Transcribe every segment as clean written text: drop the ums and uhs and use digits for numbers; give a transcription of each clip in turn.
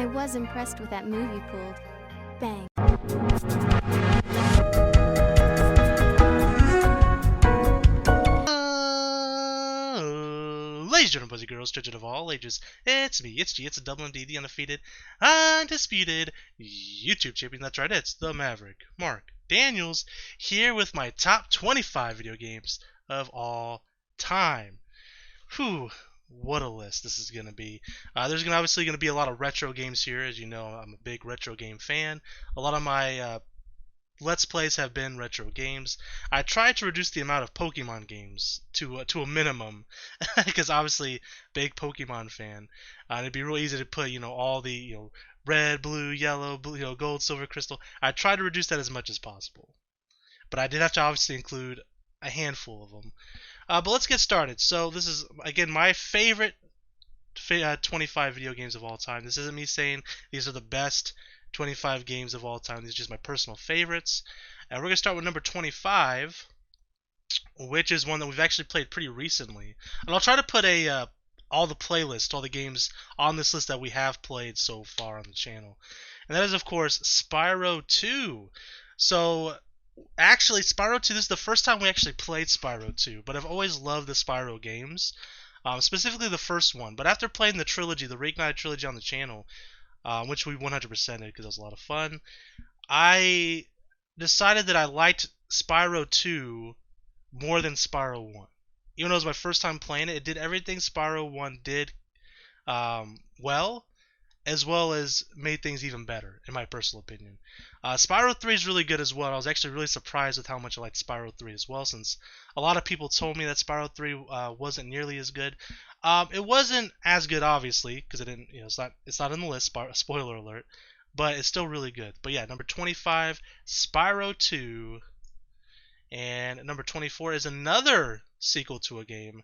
I was impressed with that move you pulled. Bang. Ladies and gentlemen, boys and girls, children of all ages, it's me, it's G, it's a double MD, the undefeated, undisputed YouTube champion. That's right, it's the Maverick, Mark Daniels, here with my top 25 video games of all time. Whew, what a list this is going to be. There's obviously going to be a lot of retro games here. As you know, I'm a big retro game fan. A lot of my Let's Plays have been retro games. I try to reduce the amount of Pokemon games to a minimum because obviously big Pokemon fan. It'd be real easy to put all the red, blue, yellow, blue, gold, silver, crystal. I try to reduce that as much as possible, but I did have to obviously include a handful of them. But let's get started. So this is again my favorite 25 video games of all time. This isn't me saying these are the best 25 games of all time. These are just my personal favorites. And we're going to start with number 25, which is one that we've actually played pretty recently. And I'll try to put all the playlists, all the games on this list that we have played so far on the channel. And that is, of course, Spyro 2. So, actually, Spyro 2, this is the first time we actually played Spyro 2. But I've always loved the Spyro games, specifically the first one. But after playing the trilogy, the Reignited trilogy on the channel, which we 100%ed because it was a lot of fun, I decided that I liked Spyro 2 more than Spyro 1. Even though it was my first time playing it, it did everything Spyro 1 did well as made things even better, in my personal opinion. Spyro 3 is really good as well. I was actually really surprised with how much I liked Spyro 3 as well, since a lot of people told me that Spyro 3 wasn't nearly as good. It wasn't as good, obviously, because it didn't. It's not on the list. Spoiler alert, but it's still really good. But yeah, number 25, Spyro 2, and number 24 is another sequel to a game.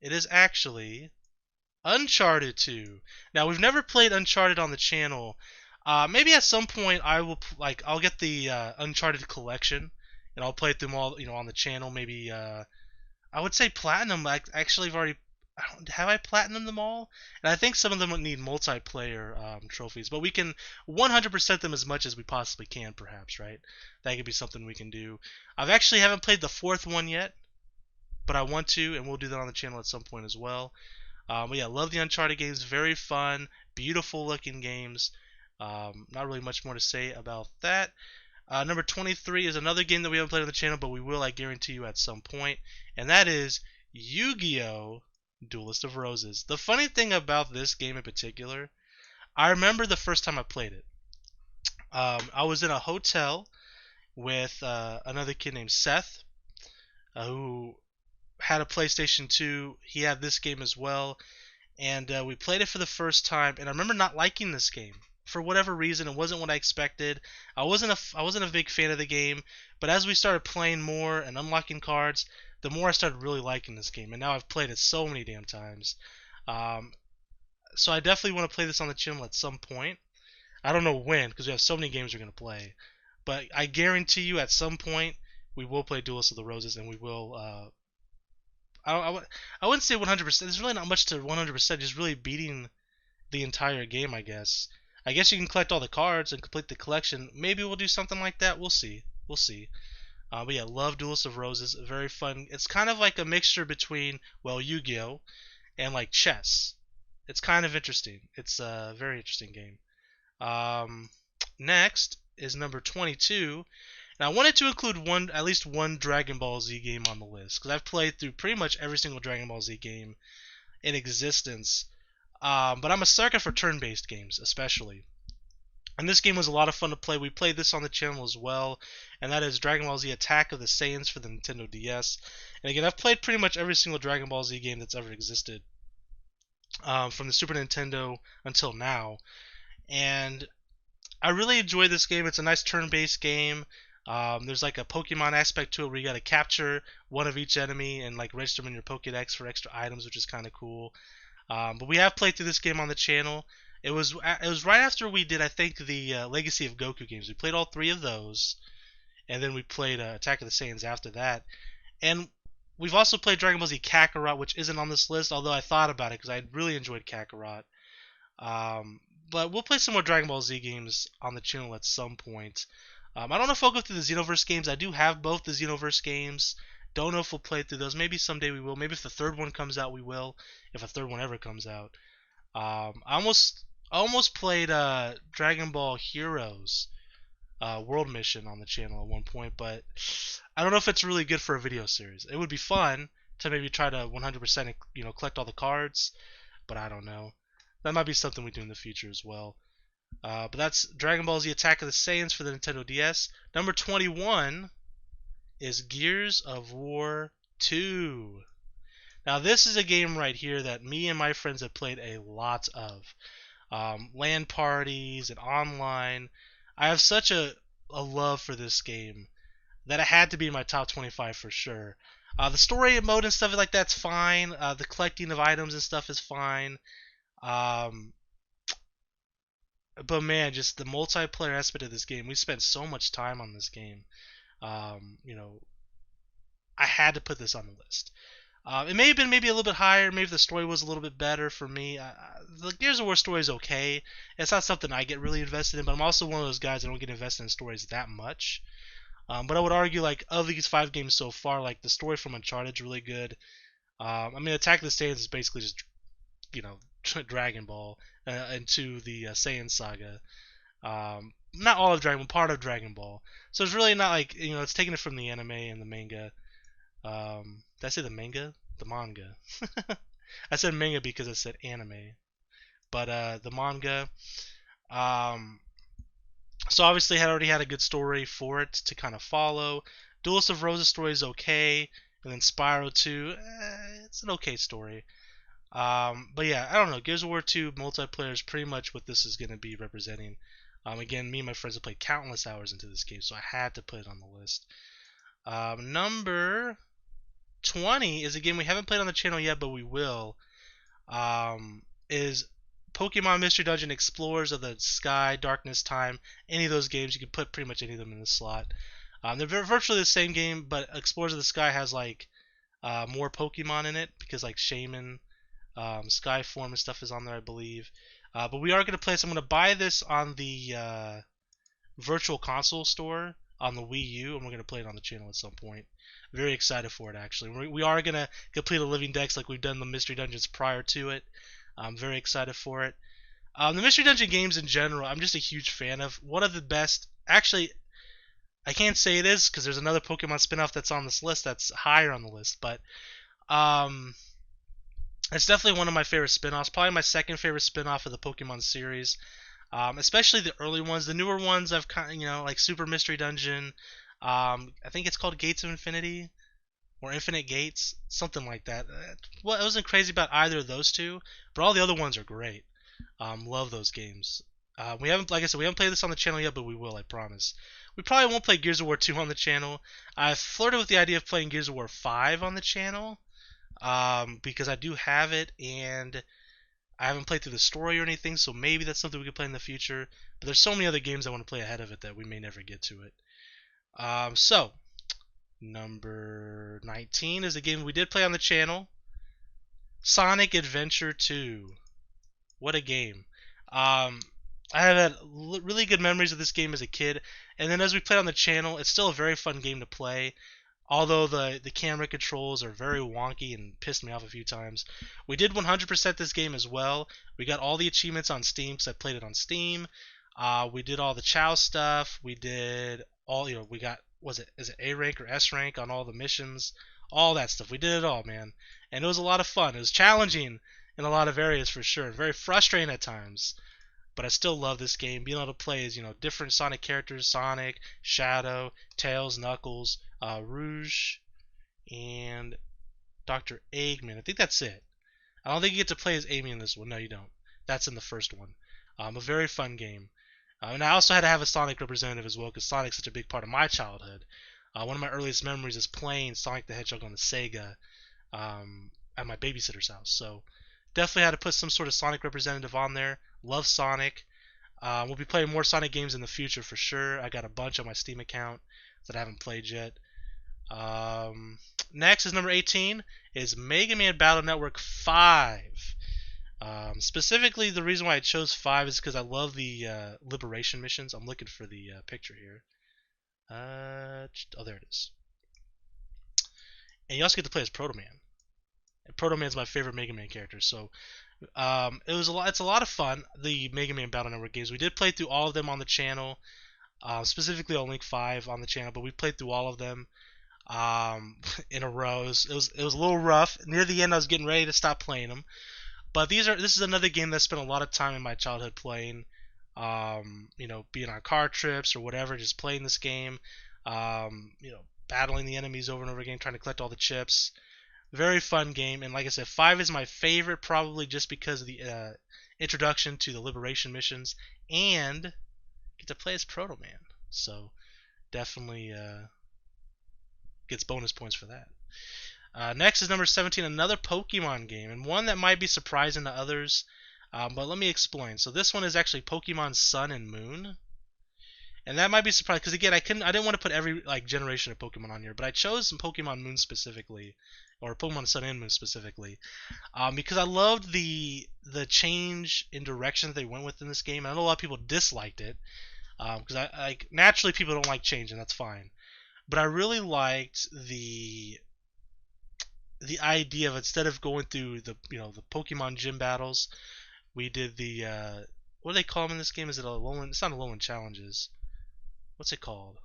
It is actually Uncharted 2. Now, we've never played Uncharted on the channel. Maybe at some point I'll get the Uncharted collection and I'll play through them all, on the channel. Maybe I would say platinum. I've already have I platinum them all? And I think some of them would need multiplayer trophies, but we can 100% them as much as we possibly can, perhaps, right? That could be something we can do. I've actually haven't played the fourth one yet, but I want to, and we'll do that on the channel at some point as well. But yeah, love the Uncharted games. Very fun, beautiful looking games. Not really much more to say about that. Number 23 is another game that we haven't played on the channel, but we will, I guarantee you, at some point. And that is Yu-Gi-Oh! Duelist of Roses. The funny thing about this game in particular, I remember the first time I played it. I was in a hotel with another kid named Seth, who had a PlayStation 2. He had this game as well, and we played it for the first time. And I remember not liking this game for whatever reason. It wasn't what I expected. I wasn't a big fan of the game, but as we started playing more and unlocking cards, the more I started really liking this game. And now I've played it so many damn times. So I definitely want to play this on the channel at some point. I don't know when, because we have so many games we're going to play. But I guarantee you at some point we will play Duelist of the Roses, and we will I wouldn't say 100%. There's really not much to 100%. Just really beating the entire game, I guess. I guess you can collect all the cards and complete the collection. Maybe we'll do something like that. We'll see. We'll see. But yeah, love Duelist of Roses. Very fun. It's kind of like a mixture between, well, Yu-Gi-Oh! And like chess. It's kind of interesting. It's a very interesting game. Next is number 22. Now, I wanted to include at least one Dragon Ball Z game on the list, because I've played through pretty much every single Dragon Ball Z game in existence. But I'm a sucker for turn-based games, especially. And this game was a lot of fun to play. We played this on the channel as well, and that is Dragon Ball Z Attack of the Saiyans for the Nintendo DS. And again, I've played pretty much every single Dragon Ball Z game that's ever existed, from the Super Nintendo until now. And I really enjoy this game. It's a nice turn-based game. There's like a Pokemon aspect to it where you got to capture one of each enemy and like register them in your Pokédex for extra items, which is kind of cool. But we have played through this game on the channel. It was right after we did, I think, the Legacy of Goku games. We played all three of those, and then we played Attack of the Saiyans after that. And we've also played Dragon Ball Z Kakarot, which isn't on this list, although I thought about it because I really enjoyed Kakarot. But we'll play some more Dragon Ball Z games on the channel at some point. I don't know if I'll go through the Xenoverse games. I do have both the Xenoverse games. Don't know if we'll play through those. Maybe someday we will. Maybe if the third one comes out, we will. If a third one ever comes out. I almost played Dragon Ball Heroes World Mission on the channel at one point, but I don't know if it's really good for a video series. It would be fun to maybe try to 100% collect all the cards, but I don't know. That might be something we do in the future as well. But that's Dragon Ball Z Attack of the Saiyans for the Nintendo DS. Number 21 is Gears of War 2. Now this is a game right here that me and my friends have played a lot of. LAN parties and online. I have such a love for this game that it had to be in my top 25 for sure. The story mode and stuff like that's fine. The collecting of items and stuff is fine. But man, just the multiplayer aspect of this game. We spent so much time on this game. I had to put this on the list. It may have been maybe a little bit higher. Maybe the story was a little bit better for me. The Gears of War story is okay. It's not something I get really invested in, but I'm also one of those guys that don't get invested in stories that much. But I would argue, like, of these 5 games so far, like, the story from Uncharted is really good. Attack of the Saiyans is basically just, Dragon Ball into the Saiyan saga. Not all of Dragon Ball, part of Dragon Ball. So it's really not like, it's taking it from the anime and the manga. Did I say the manga? The manga. I said manga because I said anime. But the manga. So obviously had already had a good story for it to kind of follow. Duelist of Roses story is okay. And then Spyro 2, it's an okay story. But yeah, I don't know. Gears of War 2 multiplayer is pretty much what this is going to be representing. Again, me and my friends have played countless hours into this game, so I had to put it on the list. Number 20 is a game we haven't played on the channel yet, but we will. Is Pokemon Mystery Dungeon Explorers of the Sky, Darkness, Time. Any of those games, you can put pretty much any of them in this slot. They're virtually the same game, but Explorers of the Sky has like more Pokemon in it because like Shaman, Skyform and stuff is on there, I believe. But we are going to play this. I'm going to buy this on the Virtual Console store on the Wii U, and we're going to play it on the channel at some point. Very excited for it, actually. We are going to complete a Living Dex like we've done the Mystery Dungeons prior to it. I'm very excited for it. The Mystery Dungeon games in general, I'm just a huge fan of. One of the best, actually, I can't say it is because there's another Pokemon spin-off that's on this list that's higher on the list, but it's definitely one of my favorite spin-offs. Probably my second favorite spin-off of the Pokemon series. Especially the early ones. The newer ones I've kind of, like Super Mystery Dungeon. I think it's called Gates of Infinity or Infinite Gates, something like that. Well, it wasn't crazy about either of those two, but all the other ones are great. Love those games. We haven't, like I said, we haven't played this on the channel yet, but we will, I promise. We probably won't play Gears of War 2 on the channel. I've flirted with the idea of playing Gears of War 5 on the channel, because I do have it, and I haven't played through the story or anything, so maybe that's something we could play in the future. But there's so many other games I want to play ahead of it that we may never get to it. So, number 19 is a game we did play on the channel. Sonic Adventure 2. What a game. I have had really good memories of this game as a kid, and then as we played on the channel, it's still a very fun game to play. Although the camera controls are very wonky and pissed me off a few times. We did 100% this game as well. We got all the achievements on Steam because I played it on Steam. We did all the Chow stuff. We did all, we got, is it A rank or S rank on all the missions? All that stuff. We did it all, man. And it was a lot of fun. It was challenging in a lot of areas for sure. Very frustrating at times. But I still love this game. Being able to play as, different Sonic characters. Sonic, Shadow, Tails, Knuckles, Rouge, and Dr. Eggman. I think that's it. I don't think you get to play as Amy in this one. No, you don't. That's in the first one. A very fun game. And I also had to have a Sonic representative as well because Sonic's such a big part of my childhood. One of my earliest memories is playing Sonic the Hedgehog on the Sega at my babysitter's house. So definitely had to put some sort of Sonic representative on there. Love Sonic. We'll be playing more Sonic games in the future for sure. I got a bunch on my Steam account that I haven't played yet. Next is number 18 is Mega Man Battle Network 5. Specifically, the reason why I chose 5 is because I love the liberation missions. I'm looking for the picture here. Oh, there it is. And you also get to play as Proto Man. And Proto Man's my favorite Mega Man character. So it was a lot. It's a lot of fun. The Mega Man Battle Network games. We did play through all of them on the channel. Specifically on Link 5 on the channel, but we played through all of them in a row. It was a little rough. Near the end, I was getting ready to stop playing them. But this is another game that I spent a lot of time in my childhood playing. Being on car trips or whatever, just playing this game. Battling the enemies over and over again, trying to collect all the chips. Very fun game, and like I said, 5 is my favorite, probably just because of the introduction to the liberation missions and get to play as Proto Man. So definitely gets bonus points for that. Next is number 17, another Pokemon game, and one that might be surprising to others, but let me explain. So this one is actually Pokemon Sun and Moon, and that might be surprising because again, I didn't want to put every generation of Pokemon on here, but I chose some Pokemon Moon specifically, or Pokemon Sun and Moon specifically, because I loved the change in direction that they went with in this game. And I know a lot of people disliked it because naturally people don't like change, and that's fine. But I really liked the idea of instead of going through the Pokemon gym battles, we did the what do they call them in this game? Is it a Alolan? It's not Alolan challenges. What's it called?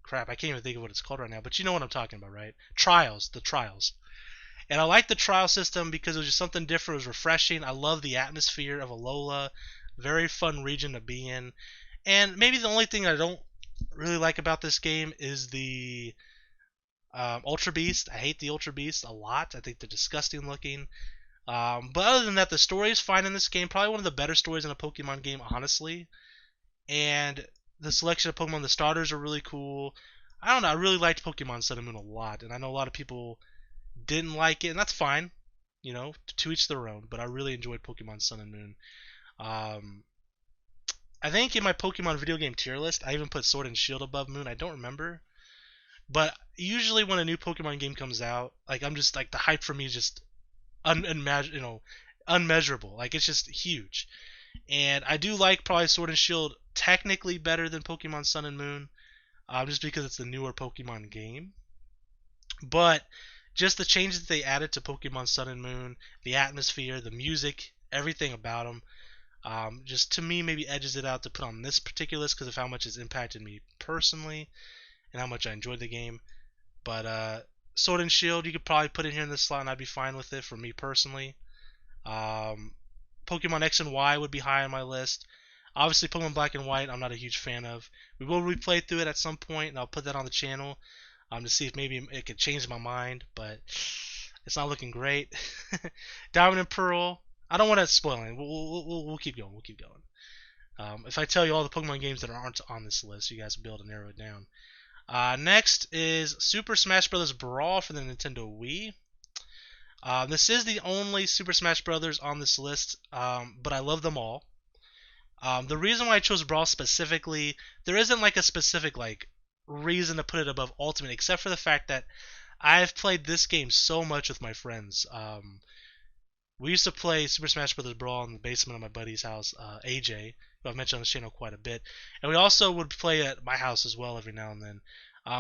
Crap, I can't even think of what it's called right now. But you know what I'm talking about, right? Trials, the trials. And I like the trial system because it was just something different. It was refreshing. I love the atmosphere of Alola. Very fun region to be in. And maybe the only thing I don't really like about this game is the Ultra Beast. I hate the Ultra Beast a lot. I think they're disgusting looking. But other than that, the story is fine in this game. Probably one of the better stories in a Pokemon game, honestly. And the selection of Pokemon, the starters are really cool. I don't know. I really liked Pokemon Sun and Moon a lot. And I know a lot of people didn't like it, and that's fine. To each their own. But I really enjoyed Pokemon Sun and Moon. I think in my Pokemon video game tier list, I even put Sword and Shield above Moon. I don't remember. But usually when a new Pokemon game comes out, I'm just the hype for me is just unmeasurable. It's just huge. And I do like probably Sword and Shield technically better than Pokemon Sun and Moon, just because it's the newer Pokemon game. But just the changes that they added to Pokemon Sun and Moon, the atmosphere, the music, everything about them, just to me maybe edges it out to put on this particular list because of how much it's impacted me personally and how much I enjoyed the game. But Sword and Shield, you could probably put it here in this slot and I'd be fine with it for me personally. Pokemon X and Y would be high on my list. Obviously, Pokemon Black and White, I'm not a huge fan of. We will replay through it at some point, and I'll put that on the channel to see if maybe it could change my mind, but it's not looking great. Diamond and Pearl, I don't want to spoil it. We'll keep going. We'll keep going. If I tell you all the Pokemon games that aren't on this list, you guys will be able to narrow it down. Next is Super Smash Bros. Brawl for the Nintendo Wii. This is the only Super Smash Bros. On this list, but I love them all. The reason why I chose Brawl specifically, there isn't a specific reason to put it above Ultimate, except for the fact that I've played this game so much with my friends. We used to play Super Smash Bros. Brawl in the basement of my buddy's house, AJ, who I've mentioned on this channel quite a bit. And we also would play at my house as well every now and then.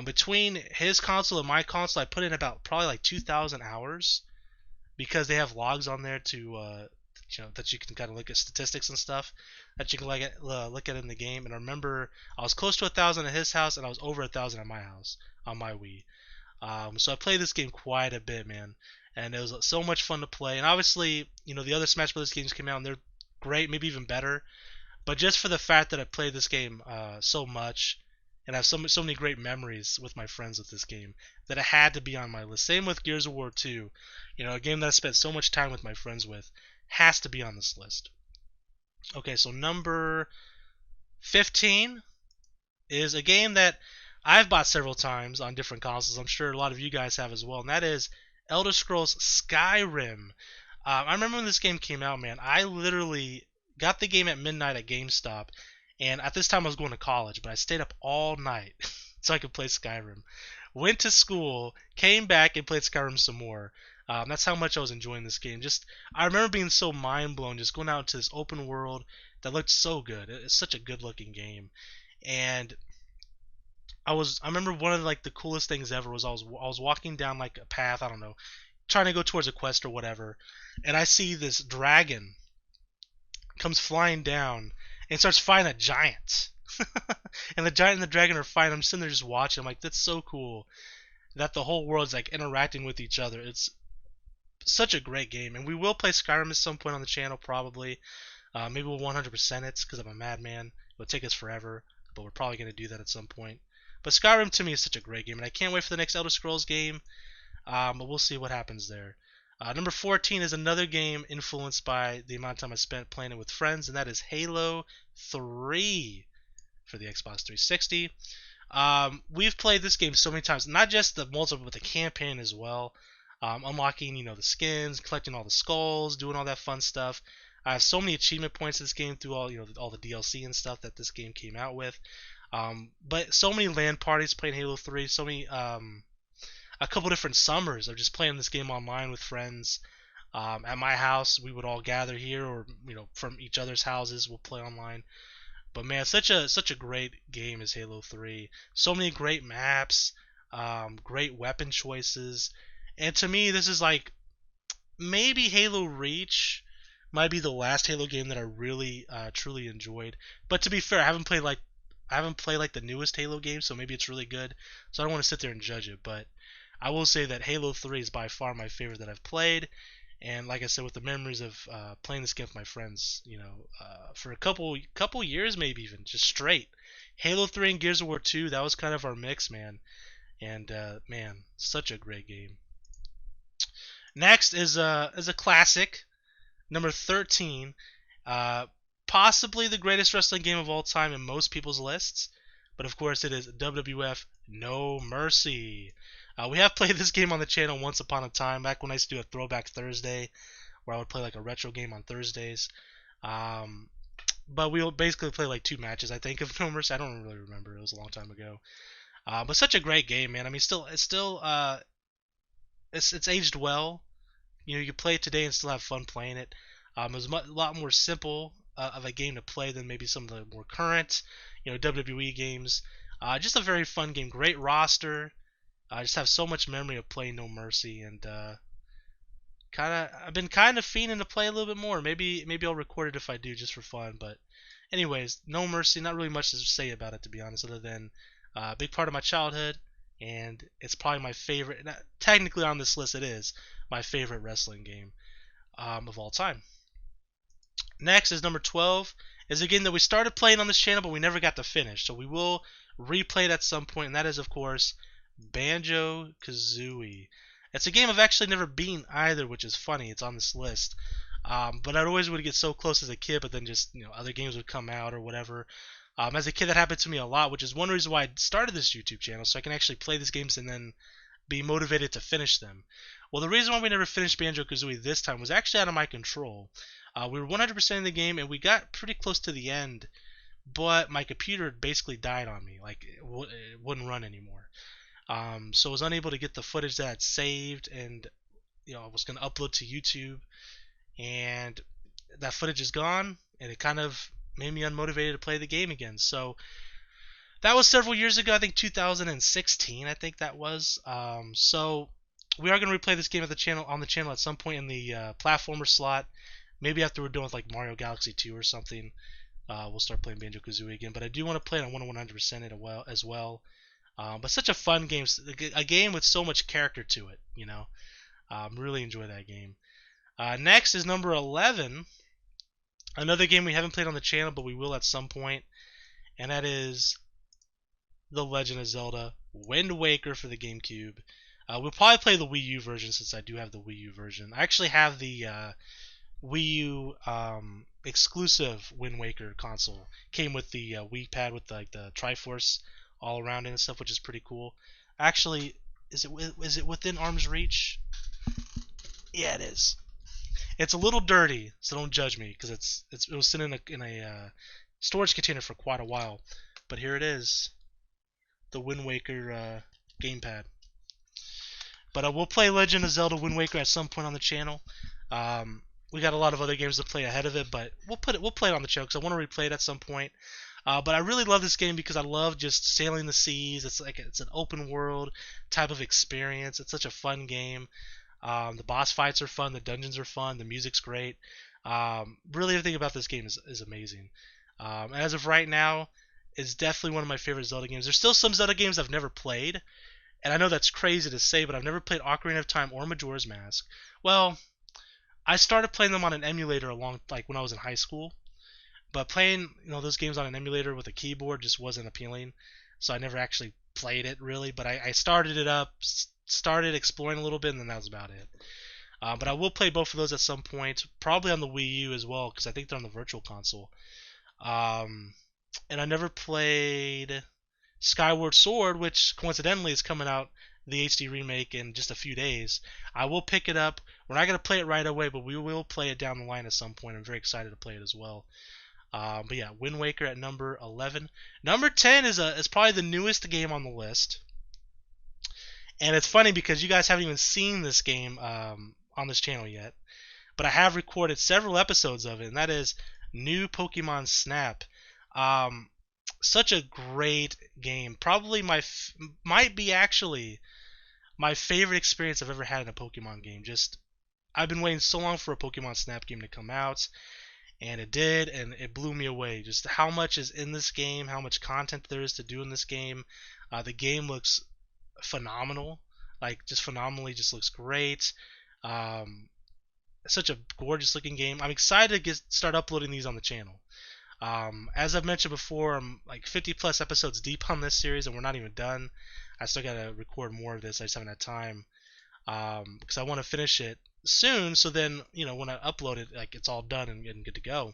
Between his console and my console, I put in about probably 2,000 hours because they have logs on there to that you can kind of look at statistics and stuff that you can look at in the game. And I remember I was close to 1,000 at his house and I was over 1,000 at my house on my Wii. So I played this game quite a bit, man, and it was so much fun to play. And obviously, the other Smash Bros. Games came out and they're great, maybe even better. But just for the fact that I played this game so much and I have so many great memories with my friends with this game that it had to be on my list. Same with Gears of War 2, a game that I spent so much time with my friends with, has to be on this list. Okay, so number 15 is a game that I've bought several times on different consoles. I'm sure a lot of you guys have as well, and that is Elder Scrolls Skyrim. I remember when this game came out, man, I literally got the game at midnight at GameStop, and at this time I was going to college, but I stayed up all night so I could play Skyrim. Went to school, came back and played Skyrim some more. That's how much I was enjoying this game. I remember being so mind blown, just going out into this open world that looked so good. It's such a good looking game, and I remember one of the coolest things ever was I was walking down like a path, I don't know, trying to go towards a quest or whatever, and I see this dragon comes flying down and starts fighting a giant. And the giant and the dragon are fighting. I'm sitting there just watching. I'm like, that's so cool that the whole world's like interacting with each other. It's such a great game, and we will play Skyrim at some point on the channel probably. Maybe we'll 100% it because I'm a madman. It'll take us forever, but we're probably going to do that at some point. But Skyrim to me is such a great game, and I can't wait for the next Elder Scrolls game. But we'll see what happens there. Number 14 is another game influenced by the amount of time I spent playing it with friends, and that is Halo 3 for the Xbox 360. We've played this game so many times, not just the multiplayer, but the campaign as well. Unlocking, the skins, collecting all the skulls, doing all that fun stuff. I have so many achievement points in this game through all the DLC and stuff that this game came out with. But so many LAN parties playing Halo 3, so many a couple different summers of just playing this game online with friends. At my house, we would all gather here, or from each other's houses, we'll play online. But man, such a great game is Halo 3. So many great maps, great weapon choices, and to me, this is like maybe Halo Reach might be the last Halo game that I really truly enjoyed. But to be fair, I haven't played the newest Halo game, so maybe it's really good. So I don't want to sit there and judge it, but I will say that Halo 3 is by far my favorite that I've played. And like I said, with the memories of playing this game with my friends, for a couple years, maybe even just straight. Halo 3 and Gears of War 2, that was kind of our mix, man. And man, such a great game. Next is a classic, number 13, possibly the greatest wrestling game of all time in most people's lists. But of course, it is WWF No Mercy. We have played this game on the channel once upon a time, back when I used to do a Throwback Thursday, where I would play like a retro game on Thursdays. But we would basically play like 2 matches, I think, of No Mercy. I don't really remember. It was a long time ago. But such a great game, man. I mean, it's aged well. You can play it today and still have fun playing it. It was a lot more simple of a game to play than maybe some of the more current, WWE games. Just a very fun game. Great roster. I just have so much memory of playing No Mercy, and I've been kind of fiending to play a little bit more. Maybe I'll record it if I do, just for fun. But anyways, No Mercy. Not really much to say about it, to be honest, other than a big part of my childhood, and it's probably my favorite. Technically, on this list, it is my favorite wrestling game of all time. Next is number 12. Is a game that we started playing on this channel, but we never got to finish. So we will replay it at some point, and that is, of course, Banjo Kazooie. It's a game I've actually never beaten either, which is funny. It's on this list. But I always would get so close as a kid, but then just other games would come out or whatever. As a kid, that happened to me a lot, which is one reason why I started this YouTube channel, so I can actually play these games and then be motivated to finish them. Well, the reason why we never finished Banjo-Kazooie this time was actually out of my control. We were 100% in the game, and we got pretty close to the end, but my computer basically died on me. Like, it wouldn't run anymore. So I was unable to get the footage that I'd saved, and I was going to upload to YouTube, and that footage is gone, and it kind of made me unmotivated to play the game again. So that was several years ago. I think 2016. I think that was. So we are going to replay this game on the channel at some point in the platformer slot. Maybe after we're done with like Mario Galaxy 2 or something, we'll start playing Banjo-Kazooie again. But I do want to play it. I want to 100% it as well. But such a fun game, a game with so much character to it. Really enjoy that game. Next is number 11. Another game we haven't played on the channel, but we will at some point, and that is The Legend of Zelda Wind Waker for the GameCube. We'll probably play the Wii U version since I do have the Wii U version. I actually have the Wii U exclusive Wind Waker console. Came with the Wii pad with the Triforce all around it and stuff, which is pretty cool. Actually, is it within arm's reach? Yeah, it is. It's a little dirty, so don't judge me, because it was sitting in a storage container for quite a while. But here it is, the Wind Waker gamepad. But we'll play Legend of Zelda Wind Waker at some point on the channel. We got a lot of other games to play ahead of it, but we'll play it on the channel because I want to replay it at some point. But I really love this game because I love just sailing the seas. It's an open world type of experience. It's such a fun game. The boss fights are fun. The dungeons are fun. The music's great. Really, everything about this game is amazing. As of right now, it's definitely one of my favorite Zelda games. There's still some Zelda games I've never played, and I know that's crazy to say, but I've never played Ocarina of Time or Majora's Mask. Well, I started playing them on an emulator when I was in high school, but playing those games on an emulator with a keyboard just wasn't appealing, so I never actually played it really. But I started it up, started exploring a little bit, and then that was about it. But I will play both of those at some point, probably on the Wii U as well, because I think they're on the Virtual Console. And I never played Skyward Sword, which coincidentally is coming out, the HD remake, in just a few days. I will pick it up. We're not going to play it right away, but we will play it down the line at some point. I'm very excited to play it as well. But yeah, Wind Waker at number 11. Number 10 is probably the newest game on the list. And it's funny because you guys haven't even seen this game on this channel yet. But I have recorded several episodes of it, and that is New Pokemon Snap. Such a great game. Probably might be actually my favorite experience I've ever had in a Pokemon game. I've been waiting so long for a Pokemon Snap game to come out, and it did, and it blew me away. Just how much is in this game, how much content there is to do in this game. The game looks phenomenal, just phenomenally, just looks great. Such a gorgeous looking game. I'm excited to start uploading these on the channel. As I've mentioned before, I'm like 50 plus episodes deep on this series, and we're not even done. I still gotta record more of this. I just haven't had time because I want to finish it soon. So then, when I upload it, it's all done and good to go.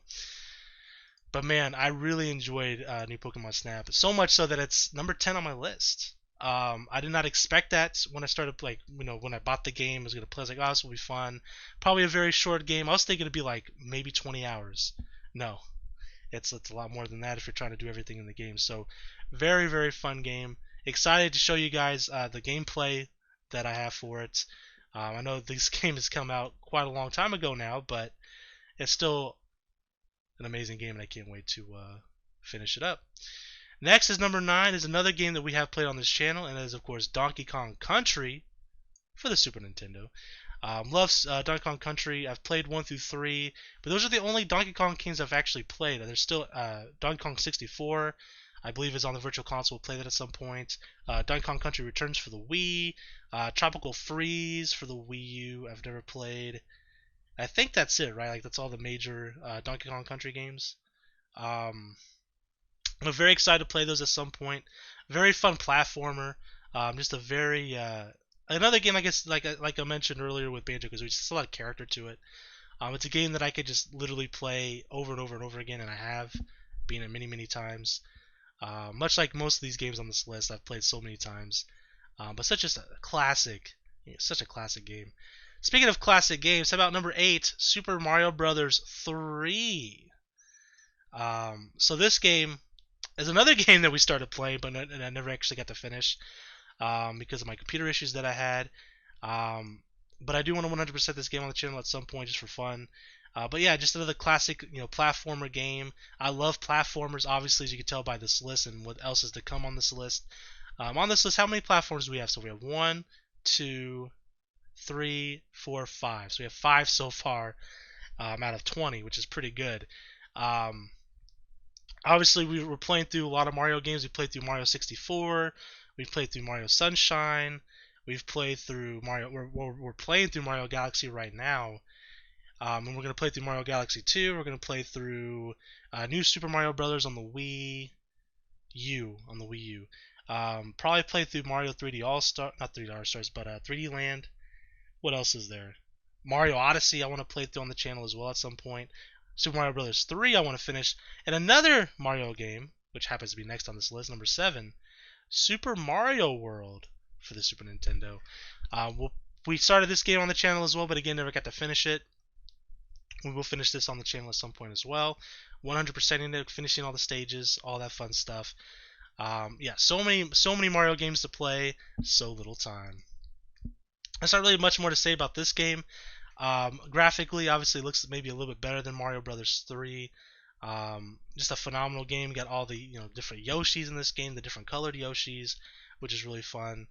But man, I really enjoyed New Pokemon Snap, so much so that it's number 10 on my list. I did not expect that when I started, when I bought the game, I was gonna play. I was like, oh, this will be fun. Probably a very short game. I was thinking it'd be like maybe 20 hours. No. It's a lot more than that if you're trying to do everything in the game. So, very, very fun game. Excited to show you guys the gameplay that I have for it. I know this game has come out quite a long time ago now, but it's still an amazing game, and I can't wait to finish it up. Next is number 9, is another game that we have played on this channel, and it is, of course, Donkey Kong Country for the Super Nintendo. Love Donkey Kong Country. I've played 1 through 3, but those are the only Donkey Kong games I've actually played. There's still Donkey Kong 64, I believe, is on the Virtual Console. We'll play that at some point. Donkey Kong Country Returns for the Wii. Tropical Freeze for the Wii U. I've never played. I think that's it, right? That's all the major Donkey Kong Country games. I'm very excited to play those at some point. Very fun platformer. Just a very another game, I guess, like I mentioned earlier with Banjo-Kazooie, just a lot of character to it. It's a game that I could just literally play over and over and over again, and I have beaten it many, many times. Much like most of these games on this list, I've played so many times. But such a classic, such a classic game. Speaking of classic games, how about number 8, Super Mario Brothers 3? So this game is another game that we started playing, but I never actually got to finish. Because of my computer issues that I had. But I do want to 100% this game on the channel at some point just for fun. But yeah, just another classic, platformer game. I love platformers, obviously, as you can tell by this list and what else is to come on this list. On this list, how many platforms do we have? So we have 1, 2, 3, 4, 5. So we have 5 so far out of 20, which is pretty good. Obviously, we were playing through a lot of Mario games. We played through Mario 64. We've played through Mario Sunshine. We've played through Mario. We're playing through Mario Galaxy right now, and we're gonna play through Mario Galaxy 2. We're gonna play through New Super Mario Brothers on the Wii U. Probably play through Mario 3D All Star, not 3D All Stars, but 3D Land. What else is there? Mario Odyssey. I want to play through on the channel as well at some point. Super Mario Brothers 3. I want to finish, and another Mario game, which happens to be next on this list, number 7. Super Mario World for the Super Nintendo. We started this game on the channel as well, but again, never got to finish it. We will finish this on the channel at some point as well. 100%ing it, finishing all the stages, all that fun stuff. Yeah, so many Mario games to play, so little time. There's not really much more to say about this game. Graphically, obviously, it looks maybe a little bit better than Mario Brothers 3. Just a phenomenal game. Got all the different Yoshis in this game, the different colored Yoshis, which is really fun.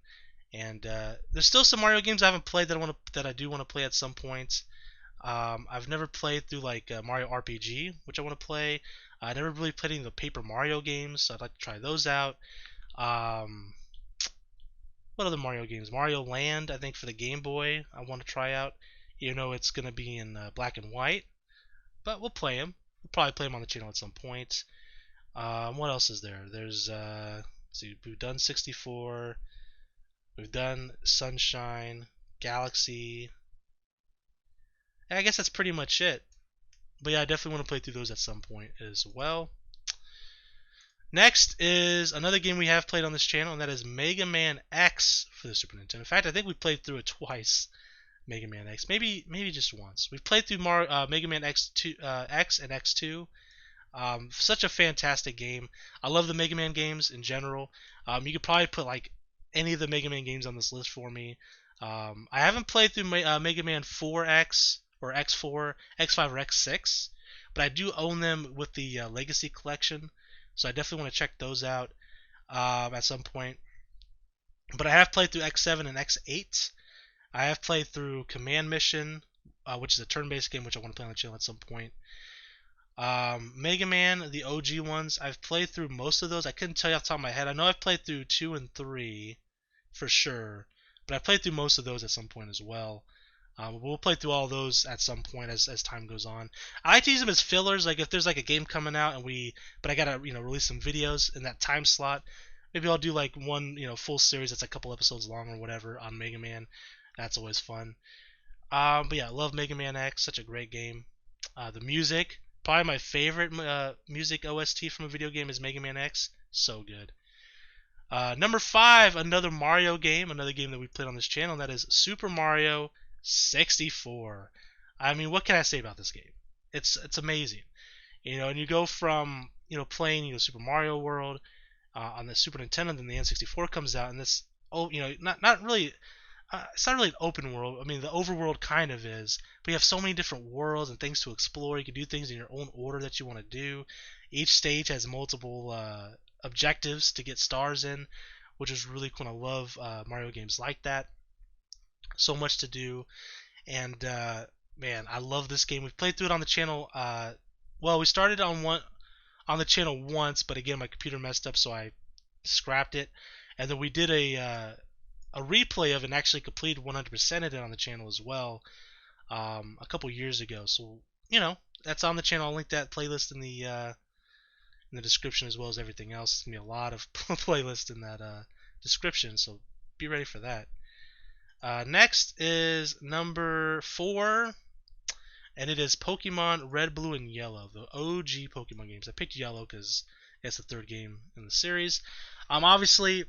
And there's still some Mario games I haven't played that I do want to play at some point. I've never played through like Mario RPG, which I want to play. I never really played any of the Paper Mario games, so I'd like to try those out. Um, what other Mario games? Mario Land, I think for the Game Boy, I want to try out. You know, it's gonna be in black and white, but we'll play them. We'll probably play them on the channel at some point. What else is there? There's let's see, we've done 64, we've done Sunshine, Galaxy. I guess that's pretty much it. But yeah, I definitely want to play through those at some point as well. Next is another game we have played on this channel, and that is Mega Man X for the Super Nintendo. In fact, I think we played through it twice. Mega Man X, maybe just once. We've played through Mega Man X and X2. Such a fantastic game. I love the Mega Man games in general. You could probably put like any of the Mega Man games on this list for me. I haven't played through Mega Man 4X or X4, X5 or X6, but I do own them with the Legacy Collection, so I definitely want to check those out at some point. But I have played through X7 and X8. I have played through Command Mission, which is a turn-based game, which I want to play on the channel at some point. Mega Man, the OG ones, I've played through most of those. I couldn't tell you off the top of my head. I know I've played through 2 and 3 for sure, but I played through most of those at some point as well. We'll play through all of those at some point as time goes on. I like to use them as fillers, like if there's like a game coming out but I gotta release some videos in that time slot. Maybe I'll do like one full series that's a couple episodes long or whatever on Mega Man. That's always fun. But yeah, I love Mega Man X. Such a great game. The music, probably my favorite music OST from a video game is Mega Man X. So good. Number 5, another Mario game, another game that we played on this channel, and that is Super Mario 64. I mean, what can I say about this game? It's amazing. And you go from playing Super Mario World on the Super Nintendo, then the N64 comes out, and this not really. It's not really an open world. I mean, the overworld kind of is, but you have so many different worlds and things to explore. You can do things in your own order that you want to do. Each stage has multiple objectives to get stars in, which is really cool. I love Mario games like that. So much to do, and man, I love this game. We've played through it on the channel. Well, we started on the channel once, but again, my computer messed up, so I scrapped it, and then we did a replay of it and actually completed 100% it on the channel as well a couple years ago. So that's on the channel. I'll link that playlist in the description as well as everything else. There's gonna be a lot of playlists in that description, so be ready for that. Next is number 4, and it is Pokemon Red, Blue, and Yellow, the OG Pokemon games. I picked Yellow because it's the third game in the series. Obviously,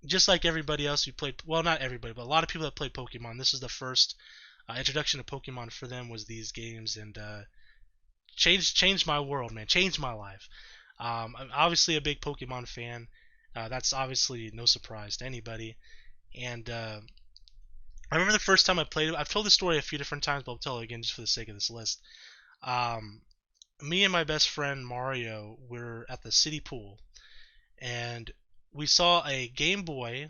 just like everybody else who played, well, not everybody, but a lot of people that played Pokemon, this is the first introduction to Pokemon for them was these games, and changed my world, man. Changed my life. I'm obviously a big Pokemon fan. That's obviously no surprise to anybody. And I remember the first time I played it. I've told this story a few different times, but I'll tell it again just for the sake of this list. Me and my best friend Mario were at the city pool, and we saw a Game Boy,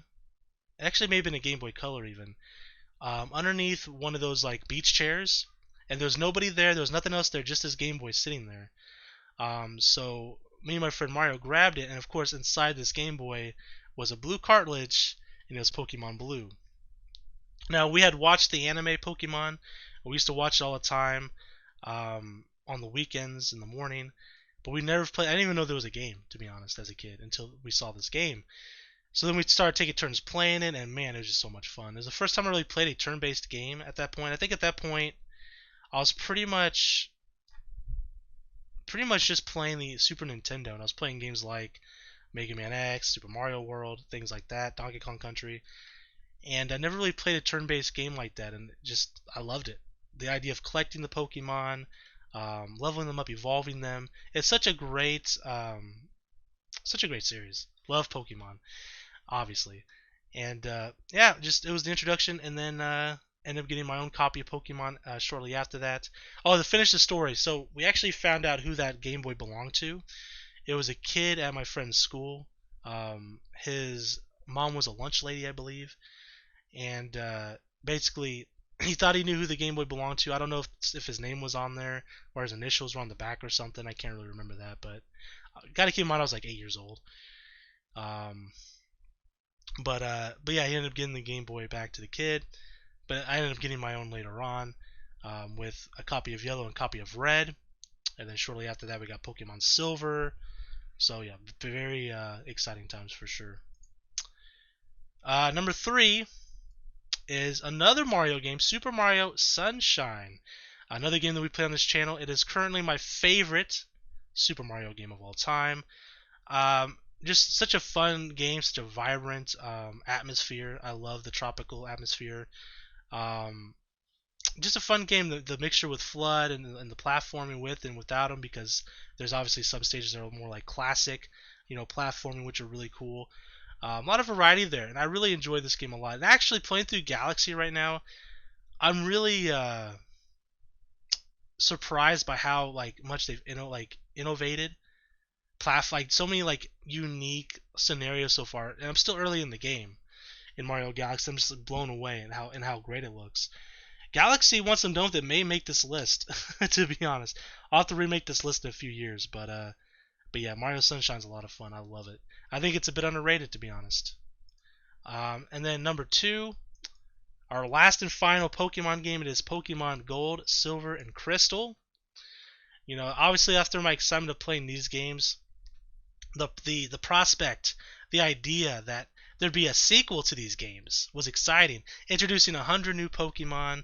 actually maybe in a Game Boy Color even, underneath one of those like beach chairs, and there was nobody there. There was nothing else there, just this Game Boy sitting there. So me and my friend Mario grabbed it, and of course inside this Game Boy was a blue cartridge, and it was Pokemon Blue. Now we had watched the anime Pokemon. We used to watch it all the time on the weekends in the morning. But we never played. I didn't even know there was a game, to be honest, as a kid, until we saw this game. So then we started taking turns playing it, and man, it was just so much fun. It was the first time I really played a turn-based game at that point. I think at that point, I was pretty much just playing the Super Nintendo, and I was playing games like Mega Man X, Super Mario World, things like that, Donkey Kong Country. And I never really played a turn-based game like that, and I loved it. The idea of collecting the Pokemon, leveling them up, evolving them. It's such a great series. Love Pokemon, obviously. And yeah, just it was the introduction, and then ended up getting my own copy of Pokemon shortly after that. Oh, to finish the story, so we actually found out who that Game Boy belonged to. It was a kid at my friend's school. His mom was a lunch lady, I believe, and basically he thought he knew who the Game Boy belonged to. I don't know if his name was on there or his initials were on the back or something. I can't really remember that, but gotta keep in mind I was like 8 years old. Um, but yeah, he ended up getting the Game Boy back to the kid. But I ended up getting my own later on, with a copy of Yellow and a copy of Red, and then shortly after that we got Pokemon Silver. So yeah, very exciting times for sure. Number 3 is another Mario game, Super Mario Sunshine. Another game that we play on this channel. It is currently my favorite Super Mario game of all time. Just such a fun game, such a vibrant atmosphere. I love the tropical atmosphere. Um, just a fun game. The mixture with FLUDD and the platforming with and without them, because there's obviously some stages that are more like classic, platforming, which are really cool. A lot of variety there, and I really enjoy this game a lot. And actually, playing through Galaxy right now, I'm really surprised by how like much they've innovated. Like so many like unique scenarios so far, and I'm still early in the game in Mario Galaxy. I'm just blown away and how great it looks. Galaxy, once I'm done with it, may make this list. To be honest, I'll have to remake this list in a few years, but yeah, Mario Sunshine's a lot of fun. I love it. I think it's a bit underrated, to be honest. And then number 2, our last and final Pokemon game. It is Pokemon Gold, Silver, and Crystal. Obviously after my excitement of playing these games, the prospect, the idea that there'd be a sequel to these games was exciting. Introducing 100 new Pokemon,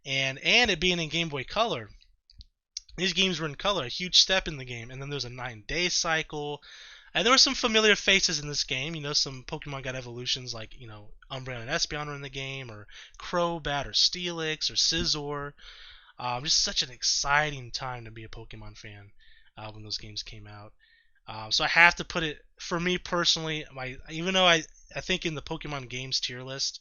and it being in Game Boy Color. These games were in color, a huge step in the game. And then there's a 9-day cycle. And there were some familiar faces in this game. Some Pokemon got evolutions like, Umbreon and Espeon are in the game, or Crobat, or Steelix, or Scizor. Just such an exciting time to be a Pokemon fan when those games came out. So I have to put it, for me personally, even though I think in the Pokemon games tier list,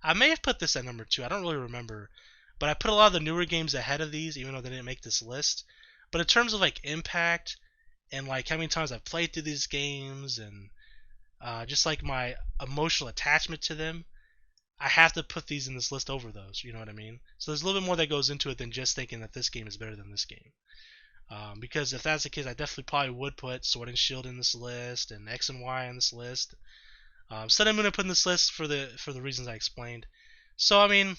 I may have put this at number 2. I don't really remember. But I put a lot of the newer games ahead of these, even though they didn't make this list. But in terms of like impact and like how many times I've played through these games, and just like my emotional attachment to them, I have to put these in this list over those. You know what I mean? So there's a little bit more that goes into it than just thinking that this game is better than this game. Because if that's the case, I definitely probably would put Sword and Shield in this list and X and Y on this list. So I'm going to put in this list for the reasons I explained. So I mean,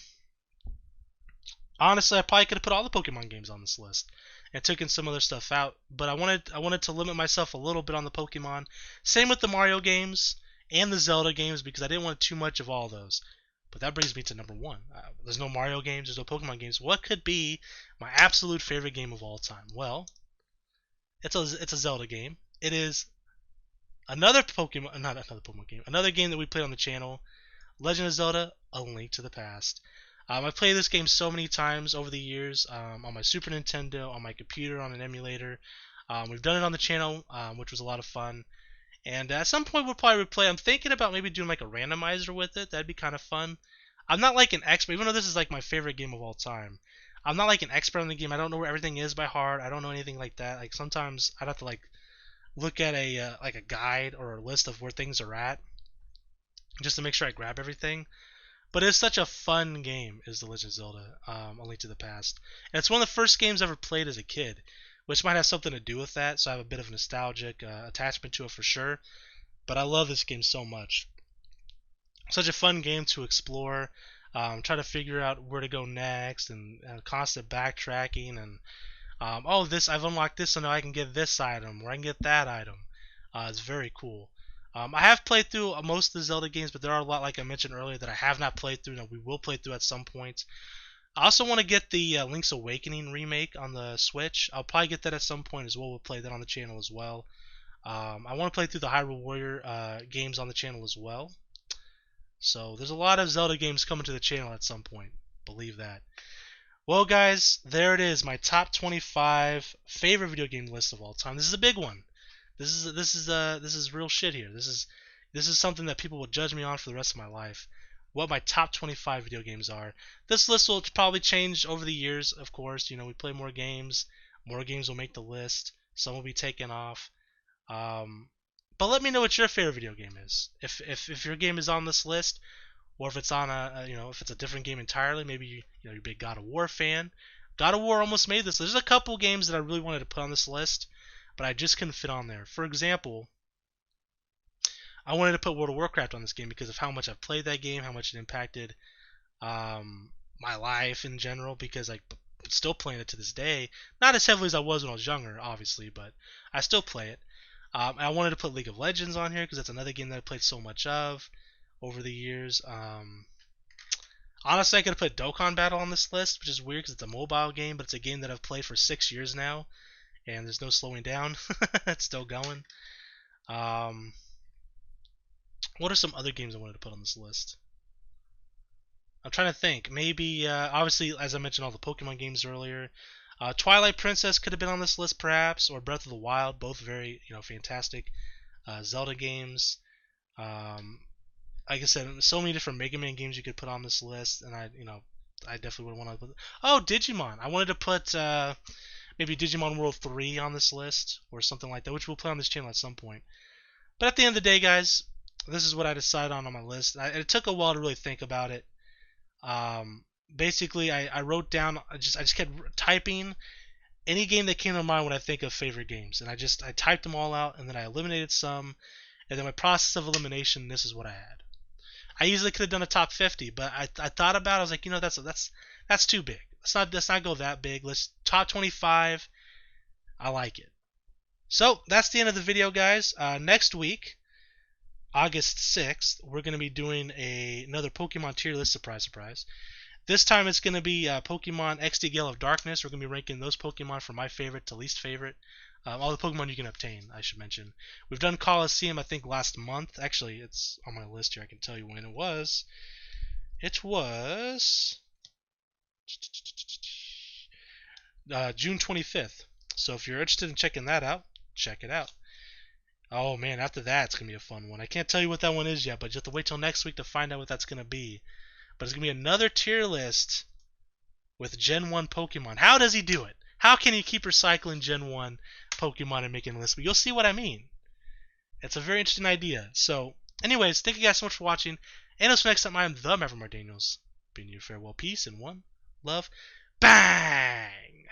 honestly, I probably could have put all the Pokemon games on this list and taken some other stuff out, but I wanted to limit myself a little bit on the Pokemon. Same with the Mario games and the Zelda games, because I didn't want too much of all those. But that brings me to number 1. There's no Mario games, there's no Pokemon games. What could be my absolute favorite game of all time? Well, it's a Zelda game. It is another Pokemon, not another Pokemon game, another game that we played on the channel, Legend of Zelda: A Link to the Past. I've played this game so many times over the years, on my Super Nintendo, on my computer, on an emulator. We've done it on the channel, which was a lot of fun. And at some point we'll probably replay. I'm thinking about maybe doing like a randomizer with it. That'd be kind of fun. I'm not like an expert, even though this is like my favorite game of all time. I'm not like an expert on the game. I don't know where everything is by heart. I don't know anything like that. Like sometimes I'd have to like look at a like a guide or a list of where things are at, just to make sure I grab everything. But it's such a fun game, is The Legend of Zelda: A Link to the Past. And it's one of the first games I ever played as a kid, which might have something to do with that, so I have a bit of a nostalgic attachment to it for sure. But I love this game so much. Such a fun game to explore, try to figure out where to go next, and constant backtracking, and I've unlocked this, so now I can get this item, or I can get that item. It's very cool. I have played through most of the Zelda games, but there are a lot, like I mentioned earlier, that I have not played through, and we will play through at some point. I also want to get the Link's Awakening remake on the Switch. I'll probably get that at some point as well. We'll play that on the channel as well. I want to play through the Hyrule Warrior games on the channel as well. So there's a lot of Zelda games coming to the channel at some point. Believe that. Well, guys, there it is. My top 25 favorite video game list of all time. This is a big one. This is real shit here. This is This is something that people will judge me on for the rest of my life. What my top 25 video games are. This list will probably change over the years, of course. You know, we play more games will make the list. Some will be taken off. But let me know what your favorite video game is. If your game is on this list, or if it's on if it's a different game entirely, maybe you're a big God of War fan. God of War almost made this. There's a couple games that I really wanted to put on this list, but I just couldn't fit on there. For example, I wanted to put World of Warcraft on this game because of how much I've played that game, how much it impacted my life in general, because I'm still playing it to this day. Not as heavily as I was when I was younger, obviously, but I still play it. I wanted to put League of Legends on here because that's another game that I played so much of over the years. Honestly, I could have put Dokkan Battle on this list, which is weird because it's a mobile game, but it's a game that I've played for 6 years now, and there's no slowing down. It's still going. What are some other games I wanted to put on this list? I'm trying to think. Maybe, obviously, as I mentioned, all the Pokemon games earlier. Twilight Princess could have been on this list, perhaps, or Breath of the Wild. Both very, fantastic Zelda games. Like I said, so many different Mega Man games you could put on this list, and I definitely would want to put. Oh, Digimon! I wanted to put maybe Digimon World 3 on this list, or something like that, which we'll play on this channel at some point. But at the end of the day, guys, this is what I decided on my list. It took a while to really think about it. Basically, I wrote down. I just kept typing any game that came to mind when I think of favorite games, and I typed them all out, and then I eliminated some, and then my process of elimination. This is what I had. I easily could have done a top 50, but I thought about it. I was like, that's too big. Let's not go that big. Let's top 25. I like it. So that's the end of the video, guys. Next week, August 6th, we're going to be doing another Pokemon tier list. Surprise, surprise. This time it's going to be Pokemon XD Gale of Darkness. We're going to be ranking those Pokemon from my favorite to least favorite. All the Pokemon you can obtain, I should mention. We've done Coliseum, I think, last month. Actually, it's on my list here. I can tell you when it was. It was June 25th. So if you're interested in checking that out, check it out. Oh man, after that it's going to be a fun one. I can't tell you what that one is yet, but you have to wait till next week to find out what that's going to be. But it's going to be another tier list with Gen 1 Pokemon. How does he do it? How can he keep recycling Gen 1 Pokemon and making lists? But you'll see what I mean. It's a very interesting idea. So, anyways, thank you guys so much for watching. And until next time, I am the Maverick Daniels. Bidding you farewell, peace, and one love. Bang!